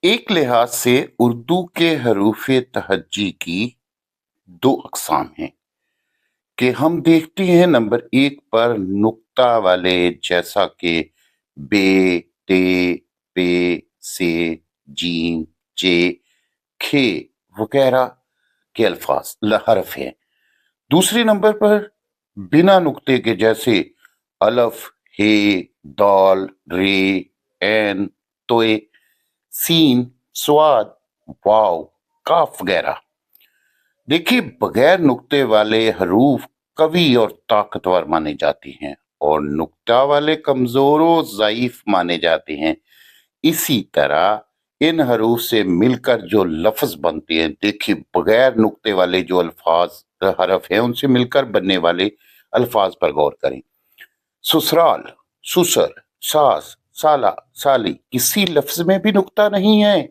एक लिहाज से उर्दू के हरूफ तहज्जी की दो अक़साम हैं कि हम देखते हैं नंबर एक पर नुक्ता वाले जैसा कि बे, ते, पे, से, जीम, जे, खे वगैरह के अल्फाज हरफ हैं। दूसरे नंबर पर बिना नुक्ते के जैसे अलफ, हे, दाल, रे, ऐन, तोए, सीन, स्वाद, वाव, काफ वगैरह। देखिए, बगैर नुक्ते वाले हरूफ कवी और ताकतवर माने जाते हैं और नुक्ता वाले कमजोर और ज़ईफ माने जाते हैं। इसी तरह इन हरूफ से मिलकर जो लफ्ज बनते हैं, देखिए बगैर नुक्ते वाले जो अल्फाज हरफ हैं उनसे मिलकर बनने वाले अल्फाज पर गौर करें। ससुराल, सुसर, सास, साला, साली, किसी लफ्ज में भी नुक्ता नहीं है।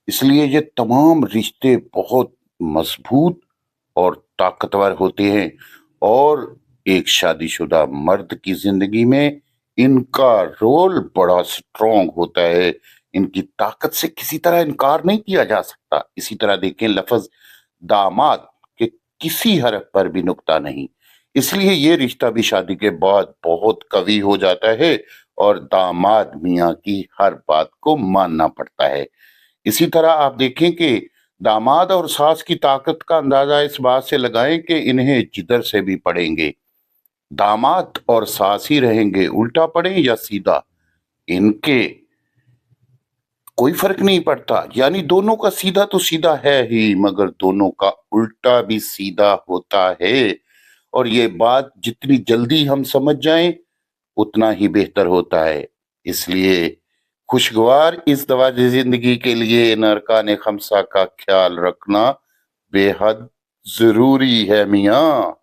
इसलिए ये तमाम रिश्ते बहुत मजबूत और ताकतवर होते हैं और एक शादीशुदा मर्द की जिंदगी में इनका रोल बड़ा स्ट्रॉन्ग होता है। इनकी ताकत से किसी तरह इनकार नहीं किया जा सकता। इसी तरह देखें लफ्ज दामाद के किसी हरफ पर भी नुक्ता नहीं, इसलिए ये रिश्ता भी शादी के बाद बहुत कवी हो जाता है और दामाद मियाँ की हर बात को मानना पड़ता है। इसी तरह आप देखें कि दामाद और सास की ताकत का अंदाजा इस बात से लगाएं कि इन्हें जिधर से भी पढ़ेंगे, दामाद और सास ही रहेंगे, उल्टा पढ़े या सीधा, इनके कोई फर्क नहीं पड़ता। यानी दोनों का सीधा तो सीधा है ही, मगर दोनों का उल्टा भी सीधा होता है। और ये बात जितनी जल्दी हम समझ जाएं उतना ही बेहतर होता है। इसलिए खुशगवार इस दवाज जिंदगी के लिए इन अरकान खमसा का ख्याल रखना बेहद जरूरी है मियाँ।